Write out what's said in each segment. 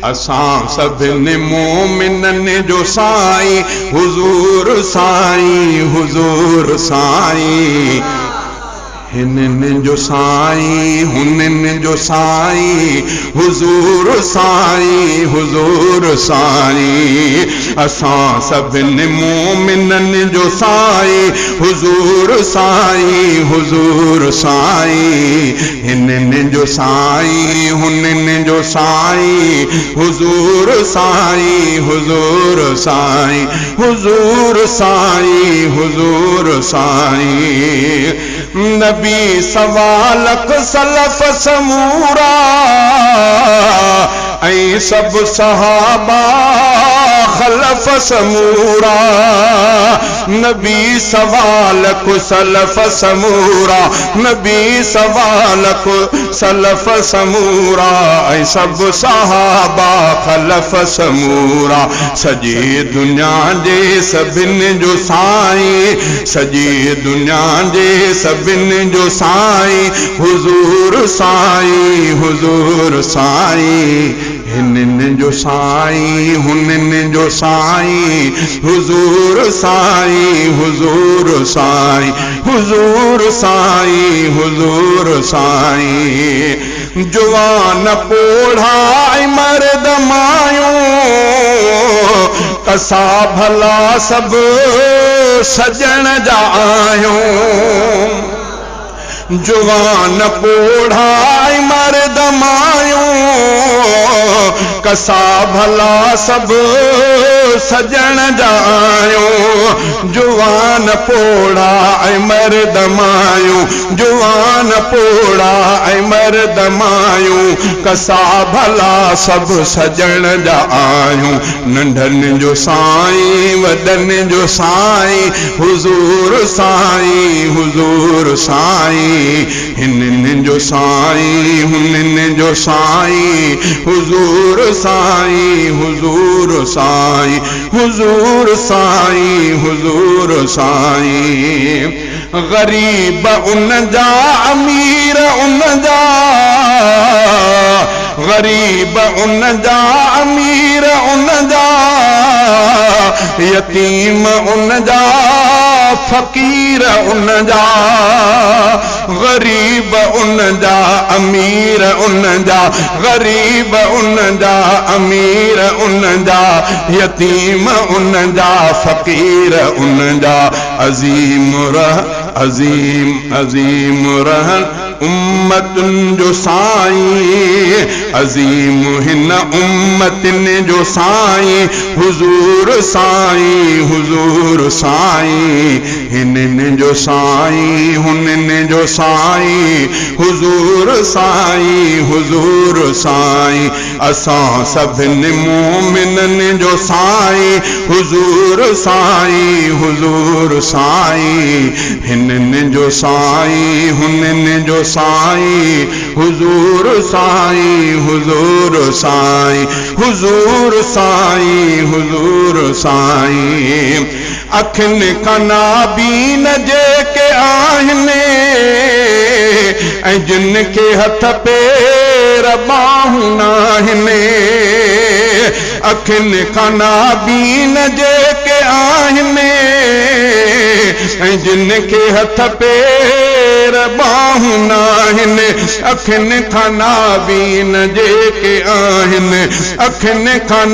اسان सभिनी मोमिनन जो साईं हुजूर साईं हुजूर साईं हिननि जो साईं हुननि जो साईं हुजूर साईं हुजूर साईं असां सभिनी मोमिननि जो साईं हुजूर साईं हिननि जो साईं हुननि जो साईं हुजूर साईं हुजूर साईं हुजूर साईं हुजूर साईं नबी सवालक सलफ समूरा ऐं सब सहाबा खलफ समूरा नबी सवालक सलफ समूरा नबी सवालक सलफ समूरा ऐं सब सहाबा खलफ समूरा सॼी दुनिया जे सभिनी जो साईं सॼी दुनिया जे सभिनी जो साईं हुजूर साईं हिननि जो साईं हुननि जो साईं हुजूर साईं हुजूर साईं हुजूर साईं हुजूर साईं जवान पोढ़ा मर्द मायूं कसा भला सब सजण जा आयूं जवान पोढ़ा मर्द मायूं कसा भला सब सजण जा आयूं जवान पोढ़ा मर्द मायूं जवान पोढ़ा मर्द मायूं कसा भला सब सजण जा आयूं नंढनि जो साईं वॾनि जो साईं हुजूर साईं हिननि जो साईं हुननि जो साईं हुजूर साईं हुजूर साईं हुजूर साईं हुजूर साईं गरीब उन जा अमीर उन जा गरीब उन जा अमीर उन जा यतीम उन जा फकीर उन जा गरीब उन जा अमीर उन जा गरीब उन जा अमीर उन जा यतीम उन जा फकीर उन जा अजीम रह उम्मतुन जो साईं अजीम हिन उम्मतिन जो साईं हुजूर साईं हिननि जो साईं हुननि जो साईं हुजूर साईं असां सभिनी मोमिननि जो साईं हुजूर साईं हिननि जो साईं हुननि जो साईं हुजूर साईं हुजूर साईं अखियुनि खां बीन जेके आहिनि ऐं जिन खे हथ पेर बाहूं नाहिनि अखियुनि खां बीन जेके आहिनि ऐं जिन खे हथ पेर बाहूं नाहिनि अखियुनि खां बीन जेके आहिनि अखियुनि खां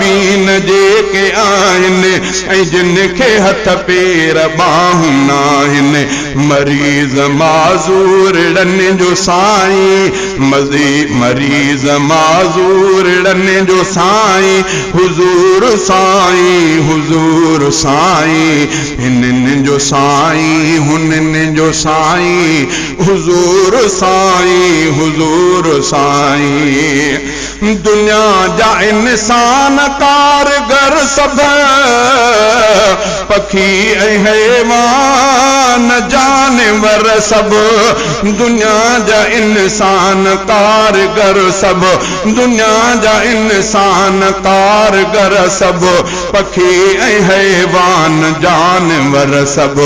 बीन जेके आहिनि ऐं जिन खे हथ पेर बाहूं नाहिनि मरीज़ माज़ूरड़नि जो साईं मरीज़ माज़ूरड़नि जो साईं हुजूर साईं हिननि जो साईं हुननि जो साईं हुजूर साईं दुनिया जा इंसान कारगर सब पखी ऐं हैवान जानवर सब दुनिया जा इंसान कारगर सब दुनिया जा इंसान कारगर सब पखी ऐं हैवान जानवर सब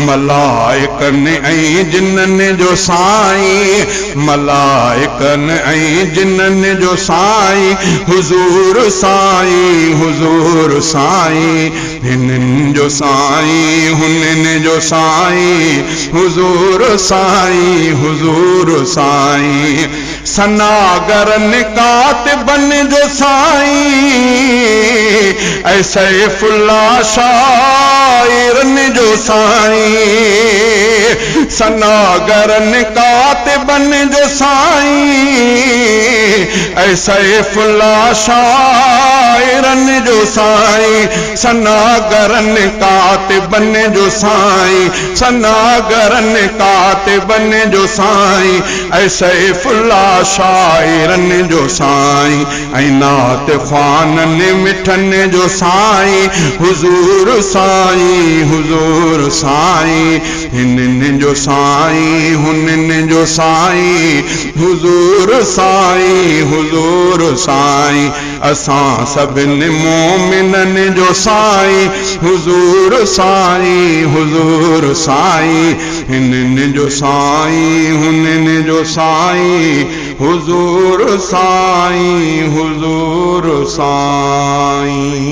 मलाइकनि ऐं जिन्ननि जो साईं मलाइकनि ऐं जिन्ननि जो साईं साईं हुजूर साईं हुजूर साईं हिनन जो साईं हुनन जो साईं हुजूर साईं हुजूर साईं सनागर निकात बन जो साईं ऐसे फुल्ला शाइरन जो साईं सनागर निकात बन जो साईं ऐसे फुल्ला शाइरन जो साईं सनागर निकात बन जो साईं सनागर निकात बन जो साईं ऐसे फुल्ला शाइरन जो साईं ऐं नात ख़्वानन मिठन जो साईं हुजूर साईं हिनन जो साईं हुनन जो साईं हुजूर साईं असां सभिनि मोमिनन जो साईं हुजूर साईं हिनन जो साईं हुनन जो साईं हुजूर साईं